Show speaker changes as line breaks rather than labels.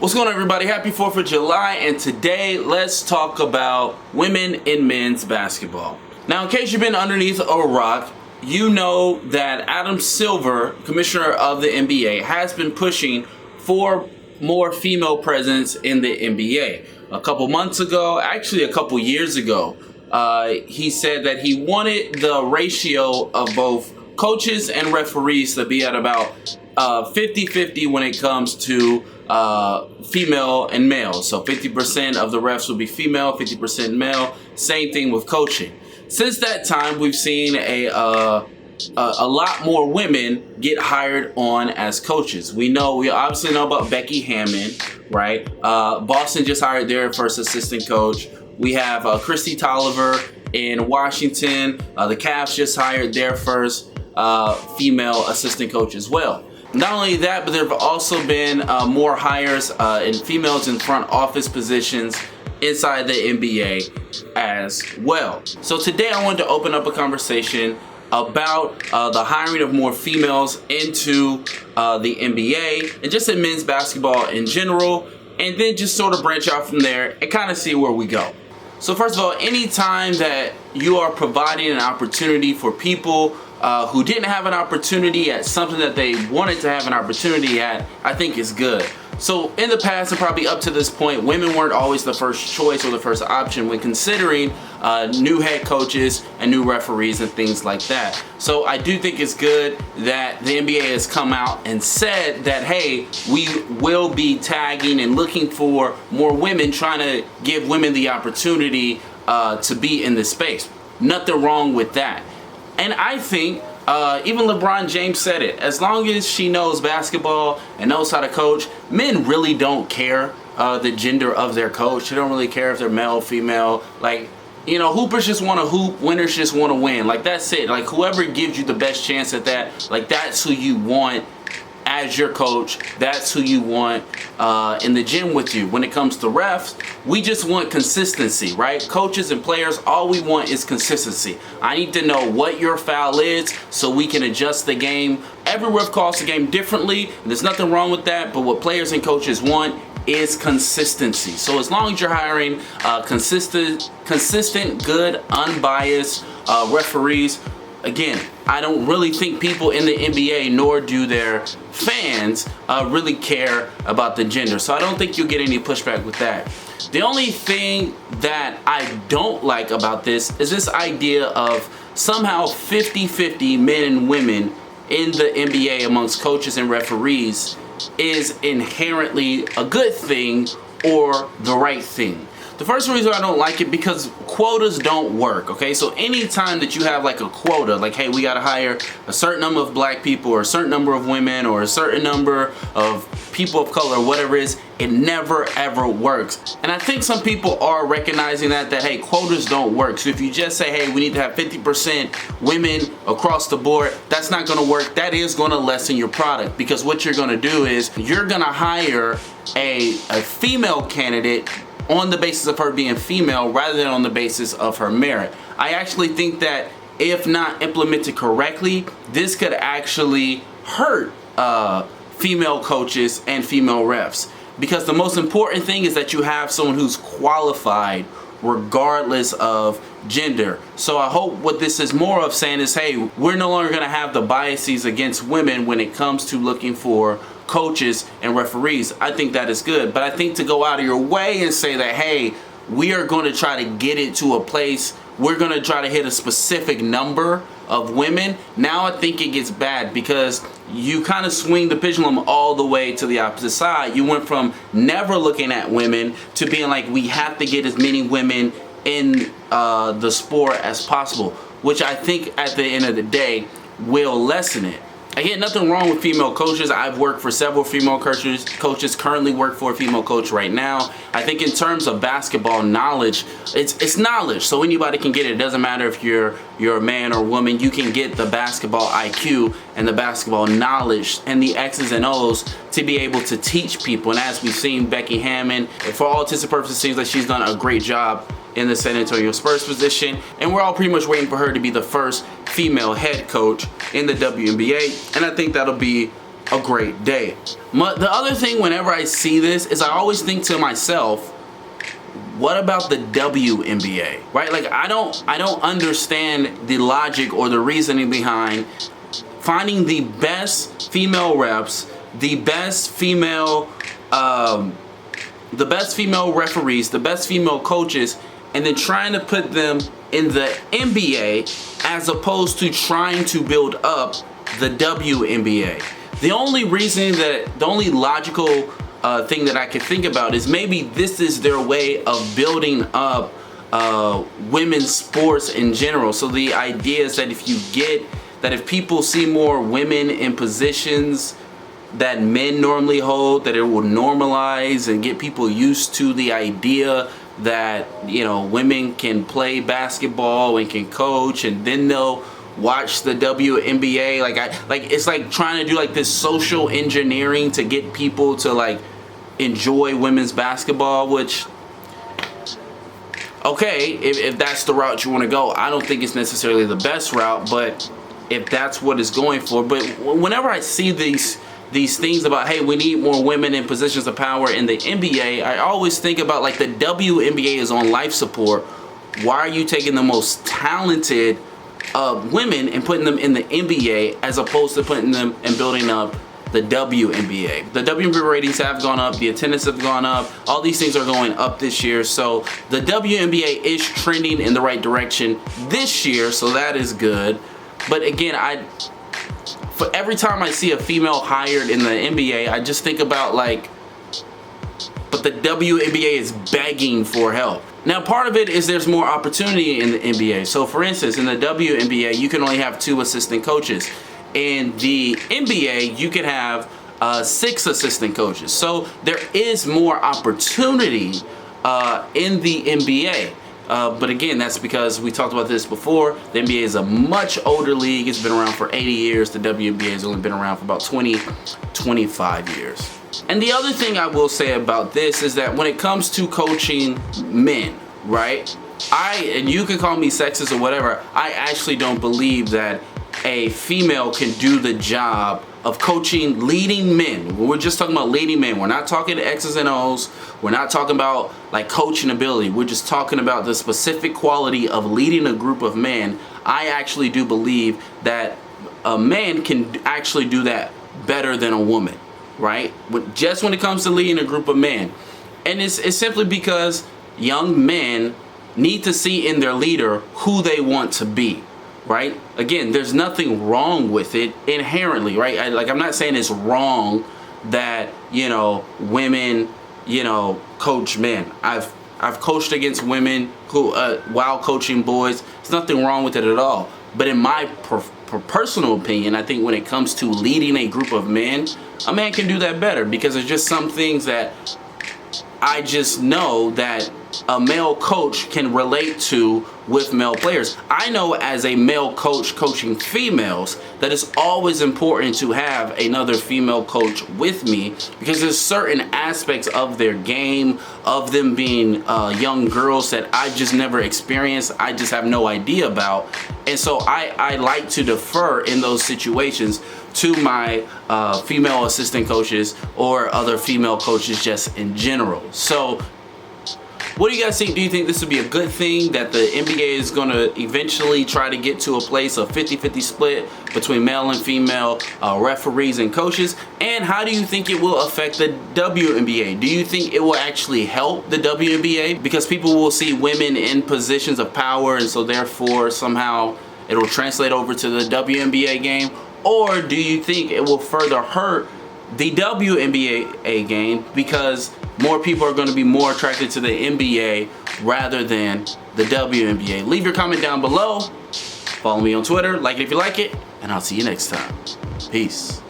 What's going on, everybody? Happy 4th of July, and today let's talk about women in men's basketball. Now, in case you've been underneath a rock, you know that Adam Silver, commissioner of the NBA, has been pushing for more female presence in the NBA. A couple months ago, actually a couple years ago, he said that he wanted the ratio of both coaches and referees to be at about 50-50 when it comes to female and male. So 50% of the refs will be female, 50% male. Same thing with coaching. Since that time, we've seen a lot more women get hired on as coaches. We obviously know about Becky Hammond, right? Boston just hired their first assistant coach. We have Christy Tolliver in Washington. The Cavs just hired their first female assistant coach as well. Not only that, but there have also been more hires in females in front office positions inside the NBA as well. So today I wanted to open up a conversation about the hiring of more females into the NBA and just in men's basketball in general, and then just sort of branch out from there and kind of see where we go. So first of all, anytime that you are providing an opportunity for people who didn't have an opportunity at something that they wanted to have an opportunity at, I think is good. So in the past, and probably up to this point, women weren't always the first choice or the first option when considering new head coaches and new referees and things like that. So I do think it's good that the NBA has come out and said that, hey, we will be tagging and looking for more women, trying to give women the opportunity to be in this space. Nothing wrong with that. And I think even LeBron James said it. As long as she knows basketball and knows how to coach, men really don't care the gender of their coach. They don't really care if they're male, female. Like, you know, hoopers just want to hoop. Winners just want to win. Like, that's it. Like, whoever gives you the best chance at that, like, that's who you want as your coach. That's who you want in the gym with you. When it comes to refs, we just want consistency, right? Coaches and players, all we want is consistency. I need to know what your foul is so we can adjust the game. Every ref calls the game differently. There's nothing wrong with that, but what players and coaches want is consistency. So as long as you're hiring consistent, good, unbiased referees, again, I don't really think people in the NBA, nor do their fans, really care about the gender. So I don't think you'll get any pushback with that. The only thing that I don't like about this is this idea of somehow 50-50 men and women in the NBA amongst coaches and referees is inherently a good thing or the right thing. The first reason I don't like it, because quotas don't work, okay? So anytime that you have like a quota, like, hey, we gotta hire a certain number of black people or a certain number of women or a certain number of people of color, whatever it is, it never ever works. And I think some people are recognizing that hey, quotas don't work. So if you just say, hey, we need to have 50% women across the board, that's not gonna work. That is gonna lessen your product, because what you're gonna do is you're gonna hire a female candidate on the basis of her being female rather than on the basis of her merit. I actually think that if not implemented correctly, this could actually hurt female coaches and female refs, because the most important thing is that you have someone who's qualified regardless of gender. So I hope what this is more of saying is, hey, we're no longer going to have the biases against women when it comes to looking for coaches and referees. I think that is good. But I think to go out of your way and say that, hey, we are going to try to get it to a place, we're going to try to hit a specific number of women, now I think it gets bad, because you kind of swing the pendulum all the way to the opposite side. You went from never looking at women to being like, we have to get as many women in the sport as possible, which I think at the end of the day will lessen it. Again, nothing wrong with female coaches. I've worked for several female coaches, currently work for a female coach right now. I think in terms of basketball knowledge, it's knowledge, so anybody can get it. It doesn't matter if you're a man or woman, you can get the basketball IQ and the basketball knowledge and the X's and O's to be able to teach people. And as we've seen, Becky Hammond, for all intents and purposes, seems like she's done a great job in the San Antonio Spurs position, and we're all pretty much waiting for her to be the first female head coach in the WNBA, and I think that'll be a great day. The other thing, whenever I see this, is I always think to myself, what about the WNBA, right? Like, I don't understand the logic or the reasoning behind finding the best female reps, the best female referees, the best female coaches, and then trying to put them in the NBA as opposed to trying to build up the WNBA. The only logical thing that I could think about is maybe this is their way of building up women's sports in general. So the idea is that if people see more women in positions that men normally hold, that it will normalize and get people used to the idea that, you know, women can play basketball and can coach, and then they'll watch the WNBA. It's like trying to do like this social engineering to get people to like enjoy women's basketball, which, okay, if that's the route you want to go, I don't think it's necessarily the best route, but if that's what it's going for. But whenever I see these things about, hey, we need more women in positions of power in the NBA, I always think about, like, the WNBA is on life support. Why are you taking the most talented women and putting them in the NBA as opposed to putting them and building up the WNBA? The WNBA ratings have gone up, the attendance have gone up, all these things are going up this year. So the WNBA is trending in the right direction this year, so that is good. But again, for every time I see a female hired in the NBA, I just think about, like, but the WNBA is begging for help. Now, part of it is there's more opportunity in the NBA. So, for instance, in the WNBA, you can only have 2 assistant coaches. In the NBA, you can have 6 assistant coaches. So, there is more opportunity in the NBA. But again, that's because we talked about this before. The NBA is a much older league. It's been around for 80 years. The WNBA has only been around for about 25 years. And the other thing I will say about this is that when it comes to coaching men, right? And you can call me sexist or whatever, I actually don't believe that a female can do the job of coaching leading men. We're just talking about leading men. We're not talking X's and O's. We're not talking about like coaching ability. We're just talking about the specific quality of leading a group of men. I actually do believe that a man can actually do that better than a woman, right? Just when it comes to leading a group of men. And it's simply because young men need to see in their leader who they want to be. Right? Again, there's nothing wrong with it inherently, right? I'm not saying it's wrong that, you know, women, you know, coach men. I've coached against women who while coaching boys. There's nothing wrong with it at all. But in my personal opinion, I think when it comes to leading a group of men, a man can do that better, because there's just some things that I just know that a male coach can relate to with male players. I know as a male coach coaching females that it's always important to have another female coach with me, because there's certain aspects of their game, of them being young girls that I just never experienced, I just have no idea about. And so I like to defer in those situations to my female assistant coaches or other female coaches just in general. So what do you guys think? Do you think this would be a good thing, that the NBA is going to eventually try to get to a place of 50-50 split between male and female referees and coaches? And how do you think it will affect the WNBA? Do you think it will actually help the WNBA? Because people will see women in positions of power, and so therefore somehow it will translate over to the WNBA game? Or do you think it will further hurt the WNBA game, because more people are going to be more attracted to the NBA rather than the WNBA? Leave your comment down below. Follow me on Twitter, like it if you like it, and I'll see you next time. Peace.